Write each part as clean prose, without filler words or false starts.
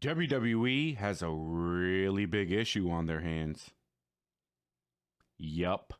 WWE has a really big issue on their hands. Yup.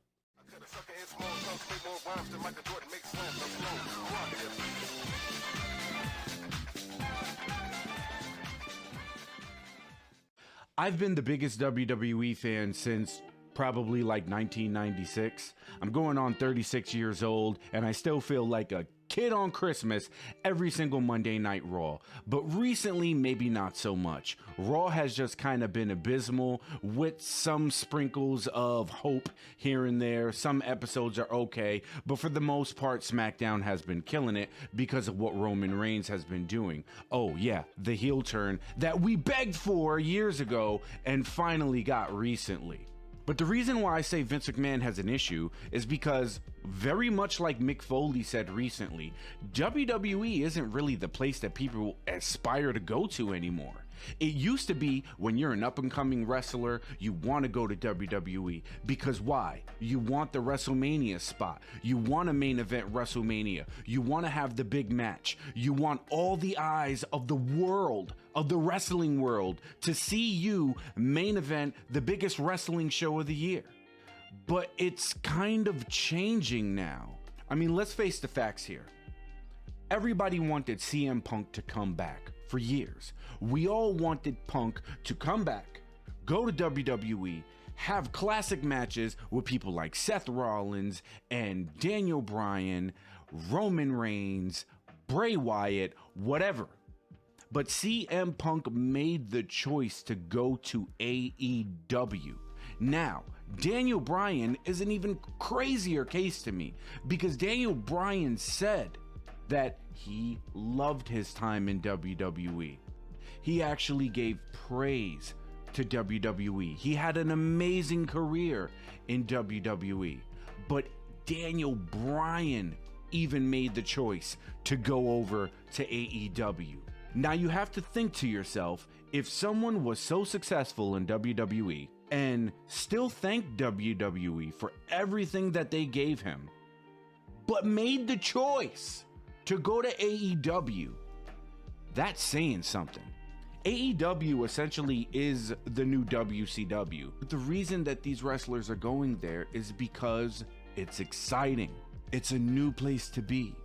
I've been the biggest WWE fan since probably like 1996. I'm going on 36 years old, and I still feel like a kid on Christmas every single Monday Night Raw. But recently, maybe not so much. Raw has just kind of been abysmal with some sprinkles of hope here and there. Some episodes are okay, but for the most part, SmackDown has been killing it because of what Roman Reigns has been doing. Oh yeah, the heel turn that we begged for years ago and finally got recently. But the reason why I say Vince McMahon has an issue is because, very much like Mick Foley said recently, WWE isn't really the place that people aspire to go to anymore. It used to be when you're an up-and-coming wrestler, you want to go to WWE. Because why? You want the WrestleMania spot. You want a main event WrestleMania. You want to have the big match. You want all the eyes of the world, of the wrestling world, to see you main event the biggest wrestling show of the year. But it's kind of changing now. I mean, let's face the facts here. Everybody wanted CM Punk to come back for years. We all wanted Punk to come back, go to WWE, have classic matches with people like Seth Rollins and Daniel Bryan, Roman Reigns, Bray Wyatt, whatever. But CM Punk made the choice to go to AEW. Now, Daniel Bryan is an even crazier case to me because Daniel Bryan said that he loved his time in WWE. He actually gave praise to WWE. He had an amazing career in WWE. But Daniel Bryan even made the choice to go over to AEW. Now you have to think to yourself, if someone was so successful in WWE and still thanked WWE for everything that they gave him, but made the choice to go to AEW, that's saying something. AEW essentially is the new WCW. But the reason that these wrestlers are going there is because it's exciting. It's a new place to be.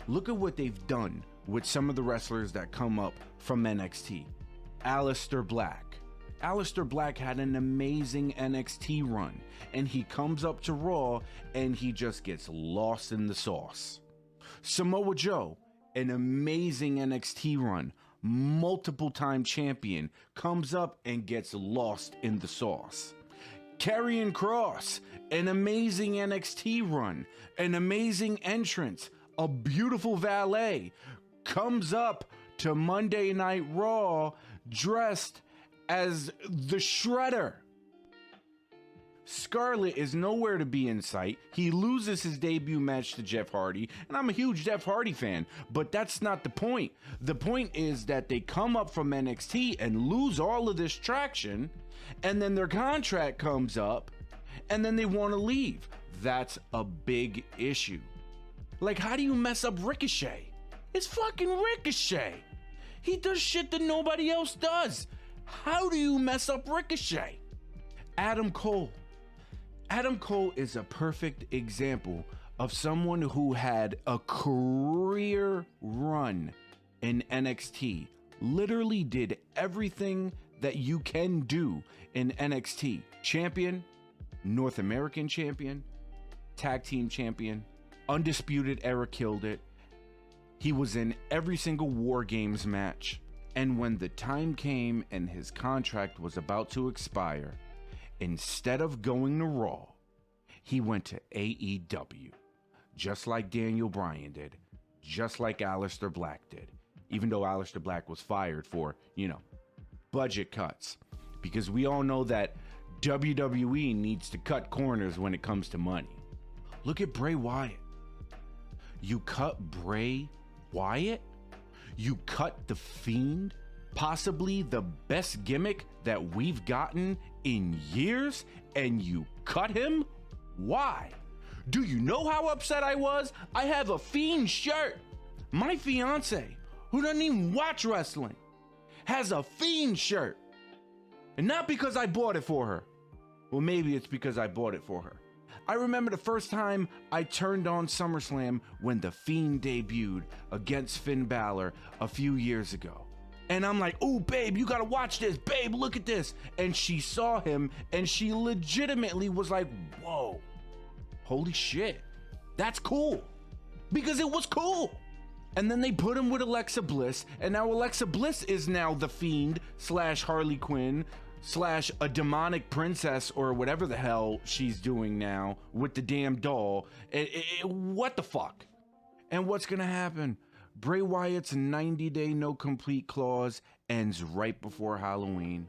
Look at what they've done with some of the wrestlers that come up from NXT. Aleister Black. Aleister Black had an amazing NXT run, and he comes up to Raw and he just gets lost in the sauce. Samoa Joe, an amazing NXT run, multiple time champion, comes up and gets lost in the sauce. Karrion Kross, an amazing NXT run, an amazing entrance, a beautiful valet, comes up to Monday Night Raw dressed as the Shredder. Scarlett is nowhere to be in sight. He loses his debut match to Jeff Hardy, and I'm a huge Jeff Hardy fan, but that's not the point. The point is that they come up from NXT and lose all of this traction, and then their contract comes up, and then they want to leave. That's a big issue. Like, how do you mess up Ricochet? It's fucking Ricochet. He does shit that nobody else does. How do you mess up Ricochet? Adam Cole. Adam Cole is a perfect example of someone who had a career run in NXT. Literally did everything that you can do in NXT. Champion, North American champion, tag team champion, Undisputed Era killed it. He was in every single War Games match. And when the time came and his contract was about to expire, instead of going to Raw, he went to AEW, just like Daniel Bryan did, just like Aleister Black did, even though Aleister Black was fired for, budget cuts, because we all know that WWE needs to cut corners when it comes to money. Look at Bray Wyatt. You cut Bray Wyatt? You cut the Fiend? Possibly the best gimmick that we've gotten in years, and you cut him? Why? Do you know how upset I was? I have a Fiend shirt. My fiance, who doesn't even watch wrestling, has a Fiend shirt. And not because I bought it for her. Well, maybe it's because I bought it for her. I remember the first time I turned on SummerSlam when The Fiend debuted against Finn Balor a few years ago. And I'm like, oh, babe, you gotta watch this. Babe, look at this. And she saw him and she legitimately was like, whoa, holy shit, that's cool. Because it was cool. And then they put him with Alexa Bliss. And now Alexa Bliss is now the Fiend / Harley Quinn / a demonic princess or whatever the hell she's doing now with the damn doll. What the fuck? And what's gonna happen? Bray Wyatt's 90-day no complete clause ends right before Halloween.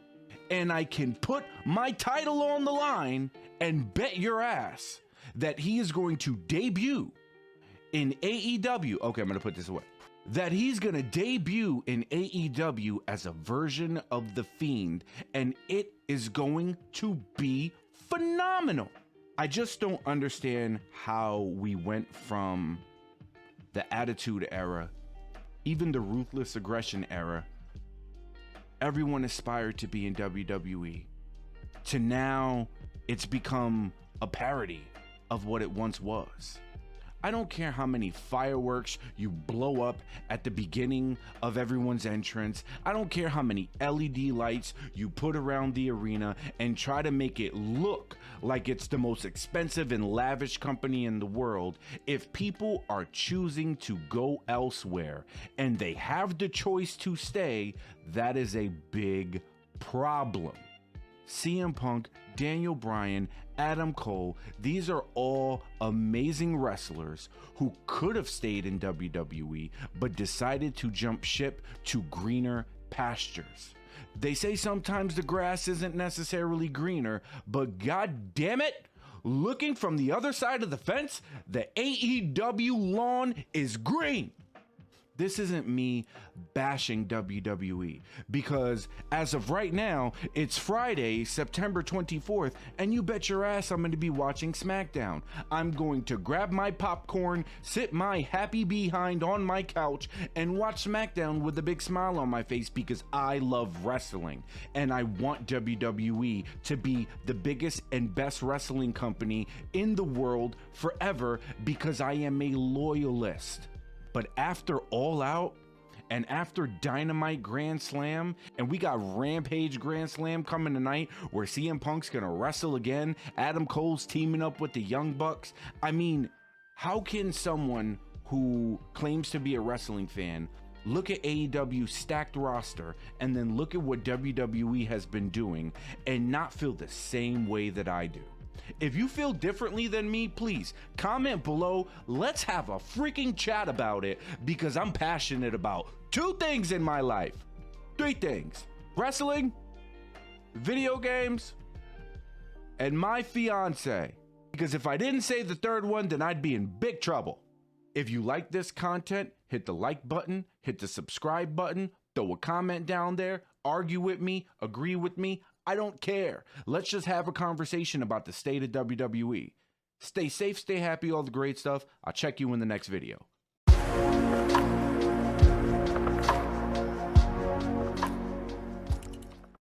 And I can put my title on the line and bet your ass that he is going to debut in AEW. Okay, I'm gonna put this away. That he's gonna debut in AEW as a version of The Fiend, and it is going to be phenomenal. I just don't understand how we went from the Attitude Era, even the Ruthless Aggression Era, everyone aspired to be in WWE, to now it's become a parody of what it once was. I don't care how many fireworks you blow up at the beginning of everyone's entrance. I don't care how many LED lights you put around the arena and try to make it look like it's the most expensive and lavish company in the world. If people are choosing to go elsewhere and they have the choice to stay, that is a big problem. CM Punk, Daniel Bryan, Adam Cole, these are all amazing wrestlers who could have stayed in WWE but decided to jump ship to greener pastures. They say sometimes the grass isn't necessarily greener, but god damn it, looking from the other side of the fence, the AEW lawn is green. This isn't me bashing WWE, because as of right now, it's Friday, September 24th, and you bet your ass I'm going to be watching SmackDown. I'm going to grab my popcorn, sit my happy behind on my couch, and watch SmackDown with a big smile on my face because I love wrestling, and I want WWE to be the biggest and best wrestling company in the world forever because I am a loyalist. But after All Out and after Dynamite Grand Slam, and we got Rampage Grand Slam coming tonight where CM Punk's gonna wrestle again, Adam Cole's teaming up with the Young Bucks. I mean, how can someone who claims to be a wrestling fan look at AEW's stacked roster and then look at what WWE has been doing and not feel the same way that I do? If you feel differently than me, please comment below. Let's have a freaking chat about it because I'm passionate about 2 things in my life. 3 things: wrestling, video games, and my fiance. Because if I didn't say the 3rd one, then I'd be in big trouble. If you like this content, hit the like button, hit the subscribe button, throw a comment down there, argue with me, agree with me. I don't care. Let's just have a conversation about the state of WWE. Stay safe, stay happy, all the great stuff. I'll check you in the next video.